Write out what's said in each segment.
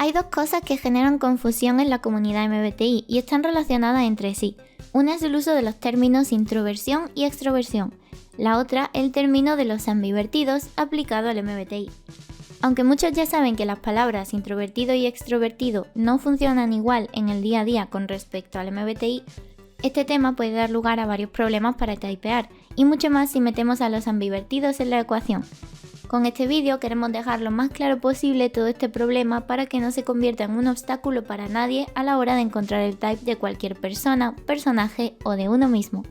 Hay dos cosas que generan confusión en la comunidad MBTI y están relacionadas entre sí. Una es el uso de los términos introversión y extroversión. La otra, el término de los ambivertidos aplicado al MBTI. Aunque muchos ya saben que las palabras introvertido y extrovertido no funcionan igual en el día a día con respecto al MBTI, este tema puede dar lugar a varios problemas para typear, y mucho más si metemos a los ambivertidos en la ecuación. Con este vídeo queremos dejar lo más claro posible todo este problema para que no se convierta en un obstáculo para nadie a la hora de encontrar el type de cualquier persona, personaje o de uno mismo.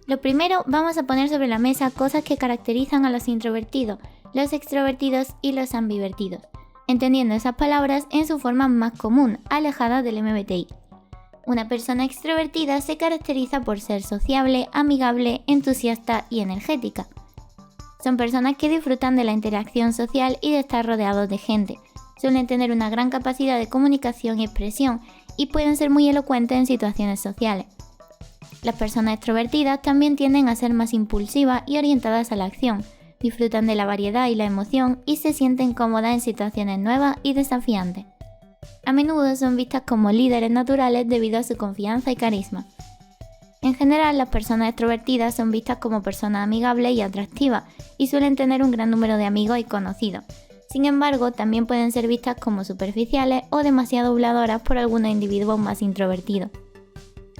Lo primero, vamos a poner sobre la mesa cosas que caracterizan a los introvertidos, los extrovertidos y los ambivertidos, entendiendo esas palabras en su forma más común, alejada del MBTI. Una persona extrovertida se caracteriza por ser sociable, amigable, entusiasta y energética. Son personas que disfrutan de la interacción social y de estar rodeados de gente. Suelen tener una gran capacidad de comunicación y expresión y pueden ser muy elocuentes en situaciones sociales. Las personas extrovertidas también tienden a ser más impulsivas y orientadas a la acción, disfrutan de la variedad y la emoción y se sienten cómodas en situaciones nuevas y desafiantes. A menudo son vistas como líderes naturales debido a su confianza y carisma. En general, las personas extrovertidas son vistas como personas amigables y atractivas y suelen tener un gran número de amigos y conocidos. Sin embargo, también pueden ser vistas como superficiales o demasiado habladoras por algunos individuos más introvertidos.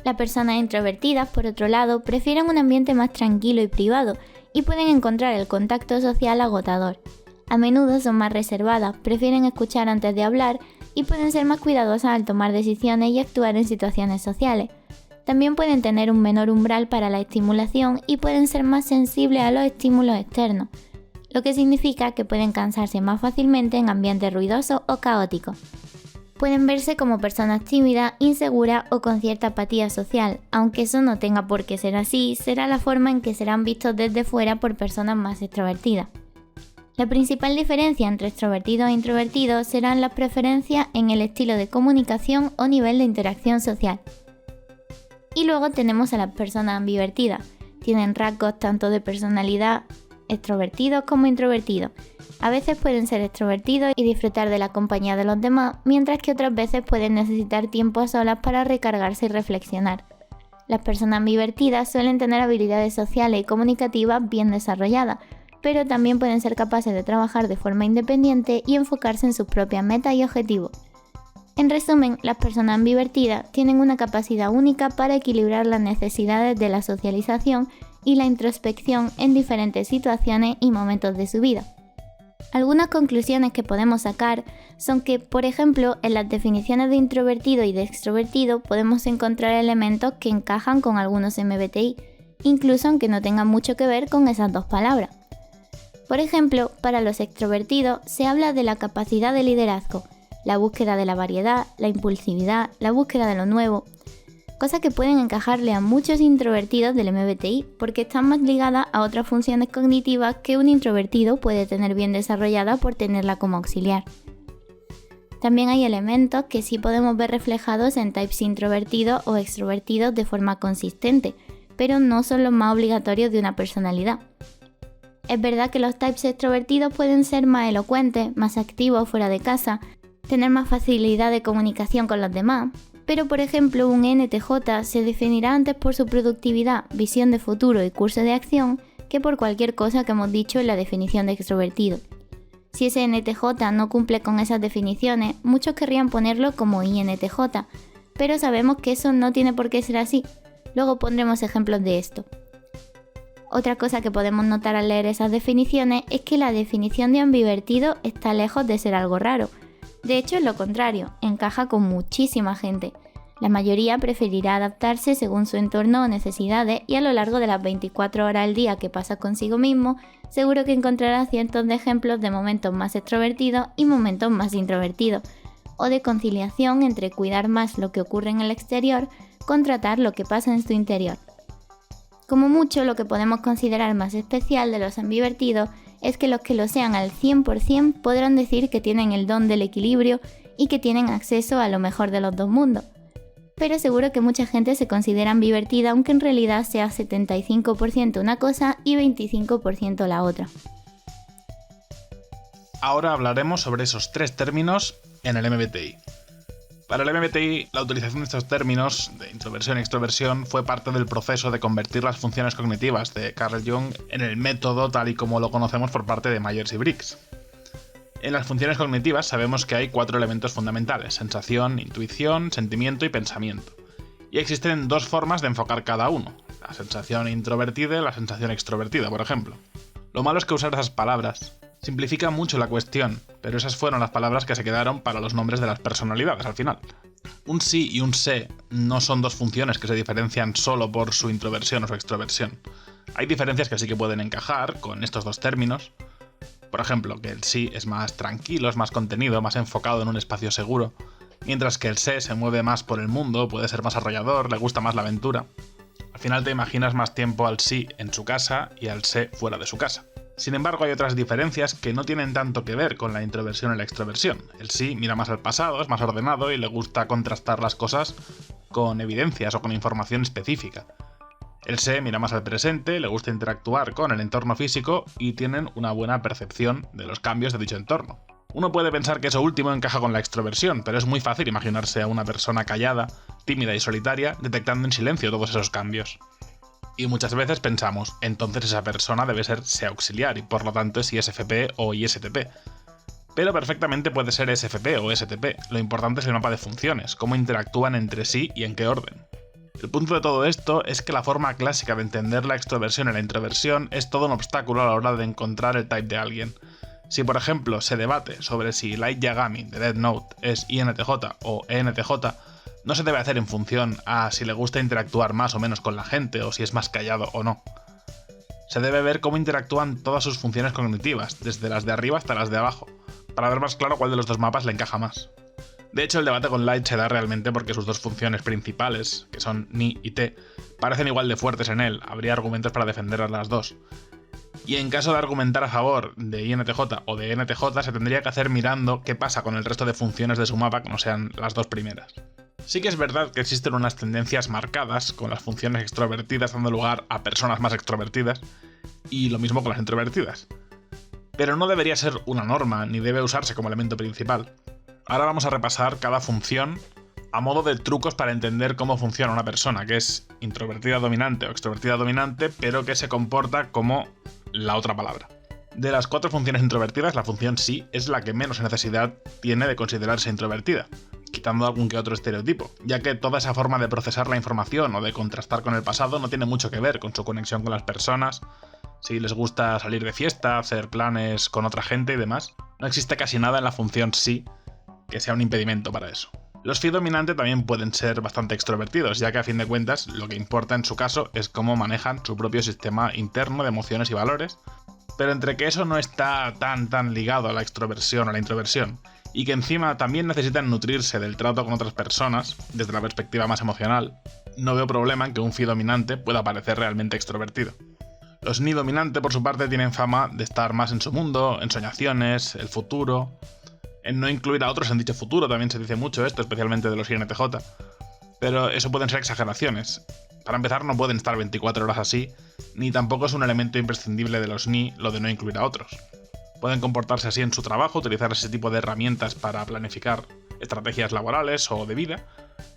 Las personas introvertidas, por otro lado, prefieren un ambiente más tranquilo y privado y pueden encontrar el contacto social agotador. A menudo son más reservadas, prefieren escuchar antes de hablar y pueden ser más cuidadosas al tomar decisiones y actuar en situaciones sociales. También pueden tener un menor umbral para la estimulación y pueden ser más sensibles a los estímulos externos, lo que significa que pueden cansarse más fácilmente en ambientes ruidosos o caóticos. Pueden verse como personas tímidas, inseguras o con cierta apatía social, aunque eso no tenga por qué ser así, será la forma en que serán vistos desde fuera por personas más extrovertidas. La principal diferencia entre extrovertidos e introvertidos serán las preferencias en el estilo de comunicación o nivel de interacción social. Y luego tenemos a las personas ambivertidas. Tienen rasgos tanto de personalidad extrovertidos como introvertidos. A veces pueden ser extrovertidos y disfrutar de la compañía de los demás, mientras que otras veces pueden necesitar tiempo a solas para recargarse y reflexionar. Las personas ambivertidas suelen tener habilidades sociales y comunicativas bien desarrolladas, pero también pueden ser capaces de trabajar de forma independiente y enfocarse en sus propias metas y objetivos. En resumen, las personas ambivertidas tienen una capacidad única para equilibrar las necesidades de la socialización y la introspección en diferentes situaciones y momentos de su vida. Algunas conclusiones que podemos sacar son que, por ejemplo, en las definiciones de introvertido y de extrovertido podemos encontrar elementos que encajan con algunos MBTI, incluso aunque no tengan mucho que ver con esas dos palabras. Por ejemplo, para los extrovertidos se habla de la capacidad de liderazgo, la búsqueda de la variedad, la impulsividad, la búsqueda de lo nuevo, cosas que pueden encajarle a muchos introvertidos del MBTI porque están más ligadas a otras funciones cognitivas que un introvertido puede tener bien desarrolladas por tenerla como auxiliar. También hay elementos que sí podemos ver reflejados en types introvertidos o extrovertidos de forma consistente, pero no son los más obligatorios de una personalidad. Es verdad que los types extrovertidos pueden ser más elocuentes, más activos fuera de casa, tener más facilidad de comunicación con los demás, pero por ejemplo un NTJ se definirá antes por su productividad, visión de futuro y curso de acción que por cualquier cosa que hemos dicho en la definición de extrovertido. Si ese NTJ no cumple con esas definiciones, muchos querrían ponerlo como INTJ, pero sabemos que eso no tiene por qué ser así. Luego pondremos ejemplos de esto. Otra cosa que podemos notar al leer esas definiciones es que la definición de ambivertido está lejos de ser algo raro. De hecho, es lo contrario, encaja con muchísima gente. La mayoría preferirá adaptarse según su entorno o necesidades y a lo largo de las 24 horas al día que pasa consigo mismo, seguro que encontrará cientos de ejemplos de momentos más extrovertidos y momentos más introvertidos, o de conciliación entre cuidar más lo que ocurre en el exterior con tratar lo que pasa en su interior. Como mucho, lo que podemos considerar más especial de los ambivertidos es que los que lo sean al 100% podrán decir que tienen el don del equilibrio y que tienen acceso a lo mejor de los dos mundos. Pero seguro que mucha gente se considera ambivertida aunque en realidad sea 75% una cosa y 25% la otra. Ahora hablaremos sobre esos 3 términos en el MBTI. Para el MBTI, la utilización de estos términos, de introversión y extroversión, fue parte del proceso de convertir las funciones cognitivas de Carl Jung en el método tal y como lo conocemos por parte de Myers y Briggs. En las funciones cognitivas sabemos que hay 4 elementos fundamentales: sensación, intuición, sentimiento y pensamiento. Y existen 2 formas de enfocar cada uno: la sensación introvertida y la sensación extrovertida, por ejemplo. Lo malo es que usar esas palabras simplifica mucho la cuestión, pero esas fueron las palabras que se quedaron para los nombres de las personalidades al final. Un sí y un sé no son 2 funciones que se diferencian solo por su introversión o su extroversión. Hay diferencias que sí que pueden encajar con estos 2 términos. Por ejemplo, que el sí es más tranquilo, es más contenido, más enfocado en un espacio seguro, mientras que el sé se mueve más por el mundo, puede ser más arrollador, le gusta más la aventura. Al final te imaginas más tiempo al sí en su casa y al sé fuera de su casa. Sin embargo, hay otras diferencias que no tienen tanto que ver con la introversión y la extroversión. El sí mira más al pasado, es más ordenado y le gusta contrastar las cosas con evidencias o con información específica. El sé mira más al presente, le gusta interactuar con el entorno físico y tienen una buena percepción de los cambios de dicho entorno. Uno puede pensar que eso último encaja con la extroversión, pero es muy fácil imaginarse a una persona callada, tímida y solitaria detectando en silencio todos esos cambios. Y muchas veces pensamos, entonces esa persona debe ser sé auxiliar y por lo tanto es ISFP o ISTP. Pero perfectamente puede ser SFP o STP, lo importante es el mapa de funciones, cómo interactúan entre sí y en qué orden. El punto de todo esto es que la forma clásica de entender la extroversión y la introversión es todo un obstáculo a la hora de encontrar el type de alguien. Si por ejemplo se debate sobre si Light Yagami de Death Note es INTJ o ENTJ, no se debe hacer en función a si le gusta interactuar más o menos con la gente o si es más callado o no. Se debe ver cómo interactúan todas sus funciones cognitivas, desde las de arriba hasta las de abajo, para ver más claro cuál de los 2 mapas le encaja más. De hecho, el debate con Light se da realmente porque sus 2 funciones principales, que son Ni y T, parecen igual de fuertes en él, habría argumentos para defender a las 2. Y en caso de argumentar a favor de INTJ o de NTJ, se tendría que hacer mirando qué pasa con el resto de funciones de su mapa que no sean las 2 primeras. Sí que es verdad que existen unas tendencias marcadas, con las funciones extrovertidas dando lugar a personas más extrovertidas, y lo mismo con las introvertidas. Pero no debería ser una norma, ni debe usarse como elemento principal. Ahora vamos a repasar cada función a modo de trucos para entender cómo funciona una persona que es introvertida dominante o extrovertida dominante, pero que se comporta como la otra palabra. De las 4 funciones introvertidas, la función sí es la que menos necesidad tiene de considerarse introvertida, quitando algún que otro estereotipo, ya que toda esa forma de procesar la información o de contrastar con el pasado no tiene mucho que ver con su conexión con las personas, si les gusta salir de fiesta, hacer planes con otra gente y demás. No existe casi nada en la función sí que sea un impedimento para eso. Los phi dominante también pueden ser bastante extrovertidos, ya que a fin de cuentas lo que importa en su caso es cómo manejan su propio sistema interno de emociones y valores, pero entre que eso no está tan ligado a la extroversión o a la introversión, y que encima también necesitan nutrirse del trato con otras personas, desde la perspectiva más emocional, no veo problema en que un phi dominante pueda parecer realmente extrovertido. Los ni dominante, por su parte, tienen fama de estar más en su mundo, en soñaciones, el futuro, en no incluir a otros en dicho futuro, también se dice mucho esto, especialmente de los INTJ, pero eso pueden ser exageraciones. Para empezar, no pueden estar 24 horas así, ni tampoco es un elemento imprescindible de los ni lo de no incluir a otros. Pueden comportarse así en su trabajo, utilizar ese tipo de herramientas para planificar estrategias laborales o de vida,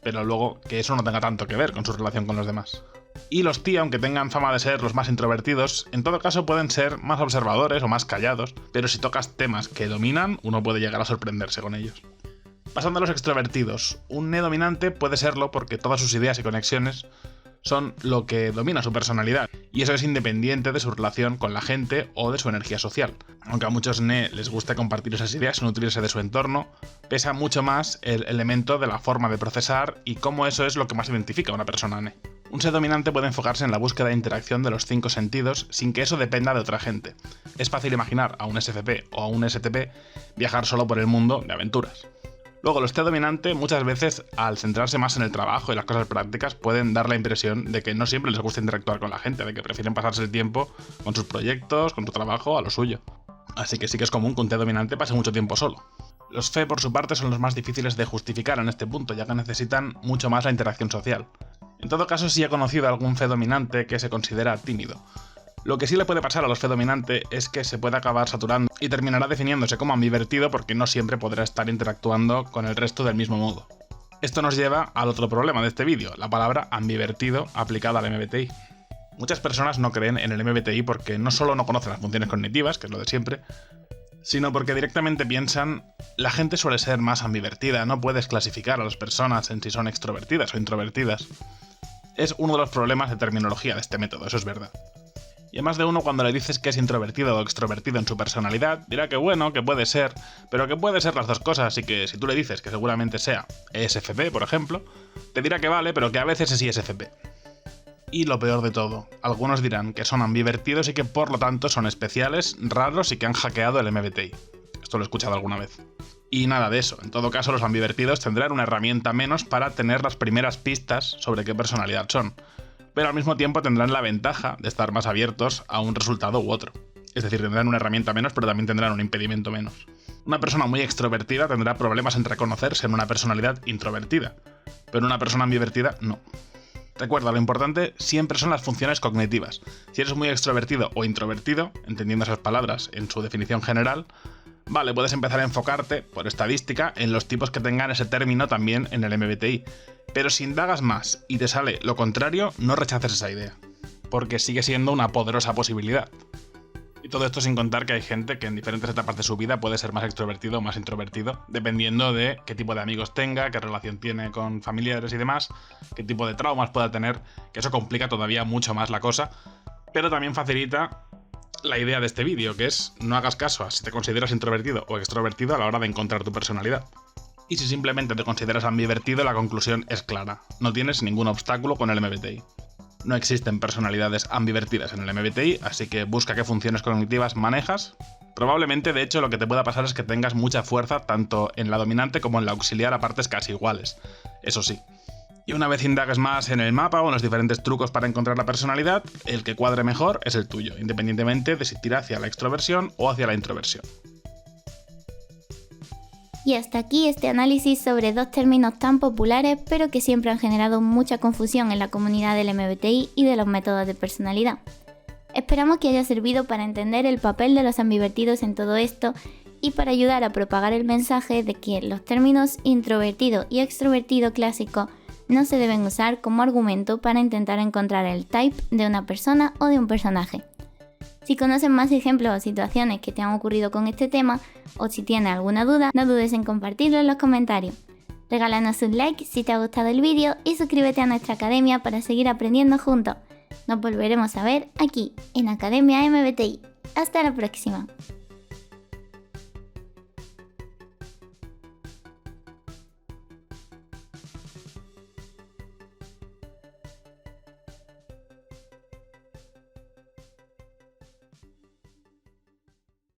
pero luego que eso no tenga tanto que ver con su relación con los demás. Y los TI, aunque tengan fama de ser los más introvertidos, en todo caso pueden ser más observadores o más callados, pero si tocas temas que dominan, uno puede llegar a sorprenderse con ellos. Pasando a los extrovertidos, un ne dominante puede serlo porque todas sus ideas y conexiones son lo que domina su personalidad, y eso es independiente de su relación con la gente o de su energía social. Aunque a muchos ne les guste compartir esas ideas y nutrirse de su entorno, pesa mucho más el elemento de la forma de procesar y cómo eso es lo que más identifica a una persona ne. Un ser dominante puede enfocarse en la búsqueda de interacción de los 5 sentidos sin que eso dependa de otra gente. Es fácil imaginar a un SFP o a un STP viajar solo por el mundo de aventuras. Luego, los T dominante muchas veces, al centrarse más en el trabajo y las cosas prácticas, pueden dar la impresión de que no siempre les gusta interactuar con la gente, de que prefieren pasarse el tiempo con sus proyectos, con su trabajo, a lo suyo. Así que sí que es común que un T dominante pase mucho tiempo solo. Los F, por su parte, son los más difíciles de justificar en este punto, ya que necesitan mucho más la interacción social. En todo caso, sí he conocido a algún F dominante que se considera tímido. Lo que sí le puede pasar a los fe dominante es que se puede acabar saturando y terminará definiéndose como ambivertido porque no siempre podrá estar interactuando con el resto del mismo modo. Esto nos lleva al otro problema de este vídeo, la palabra ambivertido aplicada al MBTI. Muchas personas no creen en el MBTI porque no solo no conocen las funciones cognitivas, que es lo de siempre, sino porque directamente piensan, la gente suele ser más ambivertida, no puedes clasificar a las personas en si son extrovertidas o introvertidas. Es uno de los problemas de terminología de este método, eso es verdad. Y a más de uno cuando le dices que es introvertido o extrovertido en su personalidad, dirá que bueno, que puede ser, pero que puede ser las dos cosas, así que si tú le dices que seguramente sea ESFP, por ejemplo, te dirá que vale, pero que a veces es ISFP. Y lo peor de todo, algunos dirán que son ambivertidos y que por lo tanto son especiales, raros y que han hackeado el MBTI. Esto lo he escuchado alguna vez. Y nada de eso, en todo caso los ambivertidos tendrán una herramienta menos para tener las primeras pistas sobre qué personalidad son, pero al mismo tiempo tendrán la ventaja de estar más abiertos a un resultado u otro. Es decir, tendrán una herramienta menos, pero también tendrán un impedimento menos. Una persona muy extrovertida tendrá problemas en reconocerse en una personalidad introvertida, pero una persona ambivertida no. Recuerda, lo importante siempre son las funciones cognitivas. Si eres muy extrovertido o introvertido, entendiendo esas palabras en su definición general, vale, puedes empezar a enfocarte, por estadística, en los tipos que tengan ese término también en el MBTI. Pero si indagas más y te sale lo contrario, no rechaces esa idea, porque sigue siendo una poderosa posibilidad. Y todo esto sin contar que hay gente que en diferentes etapas de su vida puede ser más extrovertido o más introvertido, dependiendo de qué tipo de amigos tenga, qué relación tiene con familiares y demás, qué tipo de traumas pueda tener, que eso complica todavía mucho más la cosa, pero también facilita la idea de este vídeo, que es no hagas caso a si te consideras introvertido o extrovertido a la hora de encontrar tu personalidad. Y si simplemente te consideras ambivertido, la conclusión es clara, no tienes ningún obstáculo con el MBTI. No existen personalidades ambivertidas en el MBTI, así que busca qué funciones cognitivas manejas. Probablemente, de hecho, lo que te pueda pasar es que tengas mucha fuerza tanto en la dominante como en la auxiliar a partes casi iguales, eso sí. Y una vez indagues más en el mapa o en los diferentes trucos para encontrar la personalidad, el que cuadre mejor es el tuyo, independientemente de si tira hacia la extroversión o hacia la introversión. Y hasta aquí este análisis sobre dos términos tan populares pero que siempre han generado mucha confusión en la comunidad del MBTI y de los métodos de personalidad. Esperamos que haya servido para entender el papel de los ambivertidos en todo esto y para ayudar a propagar el mensaje de que los términos introvertido y extrovertido clásico no se deben usar como argumento para intentar encontrar el type de una persona o de un personaje. Si conoces más ejemplos o situaciones que te han ocurrido con este tema, o si tienes alguna duda, no dudes en compartirlo en los comentarios. Regálanos un like si te ha gustado el vídeo y suscríbete a nuestra academia para seguir aprendiendo juntos. Nos volveremos a ver aquí, en Academia MBTI. Hasta la próxima.